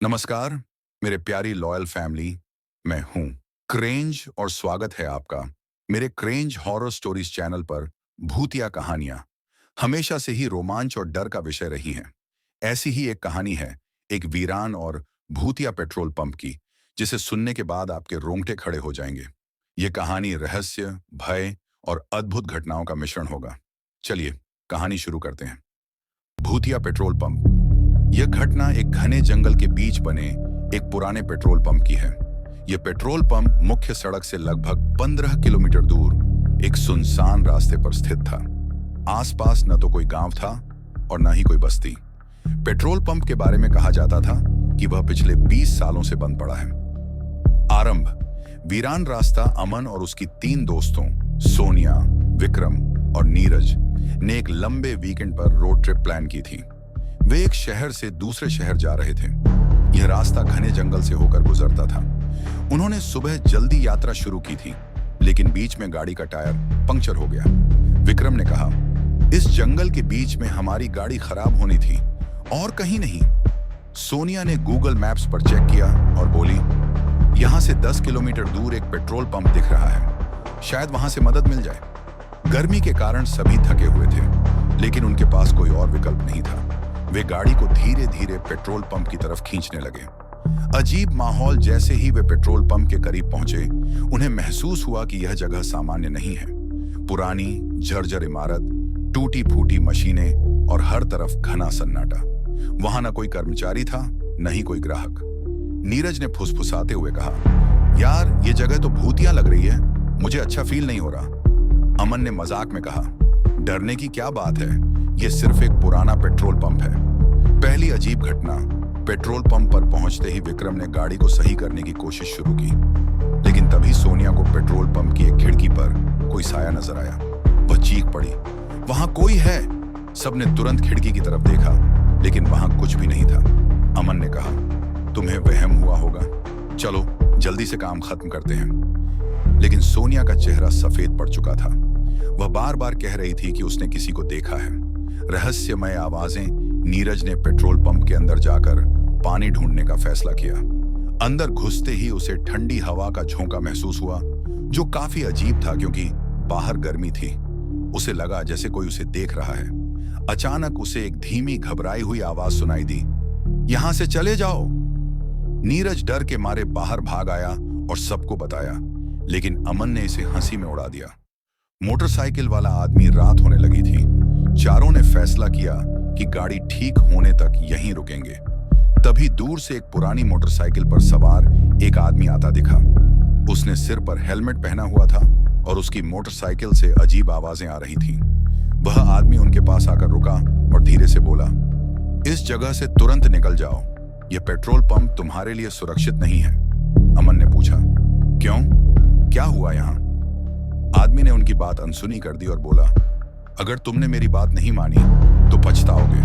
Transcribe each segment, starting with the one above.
नमस्कार मेरे प्यारी लॉयल फैमिली। मैं हूं क्रेंज और स्वागत है आपका मेरे क्रेंज हॉरर स्टोरीज चैनल पर। भूतिया कहानियां हमेशा से ही रोमांच और डर का विषय रही हैं। ऐसी ही एक कहानी है, एक वीरान और भूतिया पेट्रोल पंप की, जिसे सुनने के बाद आपके रोंगटे खड़े हो जाएंगे। ये कहानी रहस्य, भय और अद्भुत घटनाओं का मिश्रण होगा। चलिए कहानी शुरू करते हैं। भूतिया पेट्रोल पंप। यह घटना एक घने जंगल के बीच बने एक पुराने पेट्रोल पंप की है। यह पेट्रोल पंप मुख्य सड़क से लगभग 15 किलोमीटर दूर एक सुनसान रास्ते पर स्थित था। आसपास न तो कोई गांव था और न ही कोई बस्ती। पेट्रोल पंप के बारे में कहा जाता था कि वह पिछले 20 सालों से बंद पड़ा है। आरंभ। वीरान रास्ता अमन और उसकी 3 दोस्तों सोनिया, विक्रम और नीरज ने एक लंबे वीकेंड पर रोड ट्रिप प्लान की थी। वे एक शहर से दूसरे शहर जा रहे थे। यह रास्ता घने जंगल से होकर गुजरता था। उन्होंने सुबह जल्दी यात्रा शुरू की थी, लेकिन बीच में गाड़ी का टायर पंक्चर हो गया। विक्रम ने कहा, इस जंगल के बीच में हमारी गाड़ी खराब होनी थी और कहीं नहीं। सोनिया ने गूगल मैप्स पर चेक किया और बोली, यहां से 10 किलोमीटर दूर एक पेट्रोल पंप दिख रहा है, शायद वहां से मदद मिल जाए। गर्मी के कारण सभी थके हुए थे, लेकिन उनके पास कोई और विकल्प नहीं था। वे गाड़ी को धीरे धीरे पेट्रोल पंप की तरफ खींचने लगे। अजीब माहौल। जैसे ही वे पेट्रोल पंप के करीब पहुंचे, उन्हें महसूस हुआ कि यह जगह सामान्य नहीं है। पुरानी जर्जर इमारत, टूटी फूटी मशीनें और हर तरफ घना सन्नाटा। वहां न कोई कर्मचारी था, न ही कोई ग्राहक। नीरज ने फुसफुसाते हुए कहा, यार ये जगह तो भूतिया लग रही है, मुझे अच्छा फील नहीं हो रहा। अमन ने मजाक में कहा, डरने की क्या बात है, यह सिर्फ एक पुराना पेट्रोल पंप है। पहली अजीब घटना। पेट्रोल पंप पर पहुंचते ही विक्रम ने गाड़ी को सही करने की कोशिश शुरू की, लेकिन तभी सोनिया को पेट्रोल पंप की एक खिड़की पर कोई साया नजर आया। वह चीख पड़ी, वहां कोई है। सबने तुरंत खिड़की की तरफ देखा, लेकिन वहां कुछ भी नहीं था। अमन ने कहा, तुम्हें वहम हुआ होगा, चलो जल्दी से काम खत्म करते हैं। लेकिन सोनिया का चेहरा सफेद पड़ चुका था। वह बार बार कह रही थी कि उसने किसी को देखा है। रहस्यमय आवाजें। नीरज ने पेट्रोल पंप के अंदर जाकर पानी ढूंढने का फैसला किया। अंदर घुसते ही उसे ठंडी हवा का झोंका महसूस हुआ, जो काफी अजीब था क्योंकि बाहर गर्मी थी। उसे लगा जैसे कोई उसे देख रहा है। अचानक उसे एक धीमी घबराई हुई आवाज सुनाई दी, यहां से चले जाओ। नीरज डर के मारे बाहर भाग आया और सबको बताया, लेकिन अमन ने इसे हंसी में उड़ा दिया। मोटरसाइकिल वाला आदमी रात होने लगी थी। चारों ने फैसला किया कि गाड़ी ठीक होने तक यहीं रुकेंगे। तभी दूर से एक पुरानी मोटरसाइकिल पर सवार एक आदमी आता दिखा। उसने सिर पर हेलमेट पहना हुआ था और उसकी मोटरसाइकिल से अजीब आवाजें आ रही थीं। वह आदमी उनके पास आकर रुका और धीरे से बोला, इस जगह से तुरंत निकल जाओ, यह पेट्रोल पंप तुम्हारे लिए सुरक्षित नहीं है। अमन ने पूछा, क्यों, क्या हुआ यहाँ? आदमी ने उनकी बात अनसुनी कर दी और बोला, अगर तुमने मेरी बात नहीं मानी तो पछताओगे।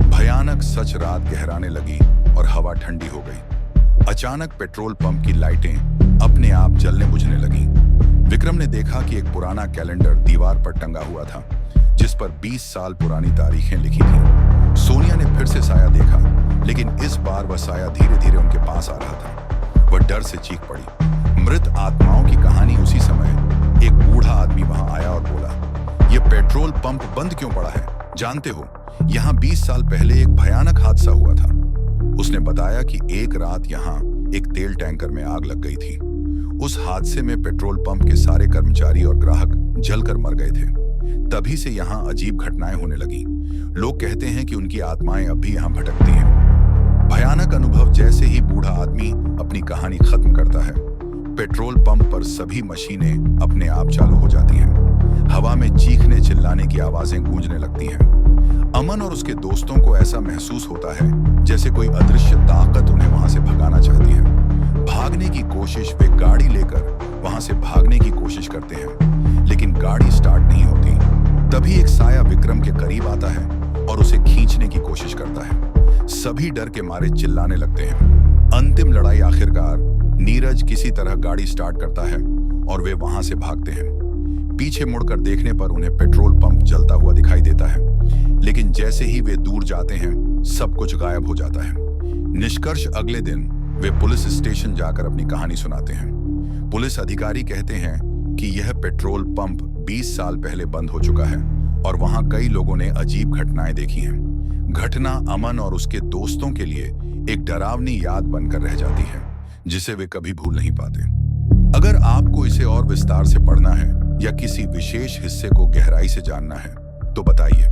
भयानक सच रात गहराने लगी और हवा ठंडी हो गई। अचानक पेट्रोल पंप की लाइटें अपने आप जलने बुझने लगीं। विक्रम ने देखा कि एक पुराना कैलेंडर दीवार पर टंगा हुआ था, जिस पर 20 साल पुरानी तारीखें लिखी थीं। सोनिया ने फिर से साया देखा, लेकिन इस बार वह साया धीरे धीरे उनके पास आ रहा था। वह डर से चीख पड़ी। मृत आत्माओं की कहानी। उसी समय एक बूढ़ा आदमी वहां आया और बोला, यह पेट्रोल पंप बंद क्यों पड़ा है? जानते हो, यहाँ 20 साल पहले एक भयानक हादसा हुआ था। उसने बताया कि एक रात यहाँ एक तेल टैंकर में आग लग गई थी। उस हादसे में पेट्रोल पंप के सारे कर्मचारी और ग्राहक जलकर मर गए थे। तभी से यहाँ अजीब घटनाएं होने लगी। लोग कहते हैं कि उनकी आत्माएं अब भी यहाँ भटकती हैं। भयानक अनुभव। जैसे ही बूढ़ा आदमी अपनी कहानी खत्म करता है, पेट्रोल पंप पर सभी मशीनें अपने आप चालू हो जाती हैं। हवा में चीखने चिल्लाने की आवाजें गूंजने लगती हैं। अमन और उसके दोस्तों को ऐसा महसूस होता है जैसे कोई अदृश्य ताकत उन्हें वहां से भगाना चाहती है। भागने की कोशिश। वे गाड़ी लेकर वहां से भागने की कोशिश करते हैं, लेकिन गाड़ी स्टार्ट नहीं होती। तभी एक साया विक्रम के करीब आता है और उसे खींचने की कोशिश करता है। सभी डर के मारे चिल्लाने लगते हैं। अंतिम लड़ाई। आखिरकार नीरज किसी तरह गाड़ी स्टार्ट करता है और वे वहां से भागते हैं। पीछे मुड़कर देखने पर उन्हें पेट्रोल पंप जलता हुआ दिखाई देता है, लेकिन जैसे ही वे दूर जाते हैं, सब कुछ गायब हो जाता है। निष्कर्ष अगले दिन वे पुलिस स्टेशन जाकर अपनी कहानी सुनाते हैं। पुलिस अधिकारी कहते हैं कि यह पेट्रोल पंप 20 साल पहले बंद हो चुका है और वहां कई लोगों ने अजीब घटनाएं देखी हैं। घटना अमन और उसके दोस्तों के लिए एक डरावनी याद बनकर रह जाती है, जिसे वे कभी भूल नहीं पाते। अगर आपको इसे और विस्तार से पढ़ना है या किसी विशेष हिस्से को गहराई से जानना है, तो बताइए।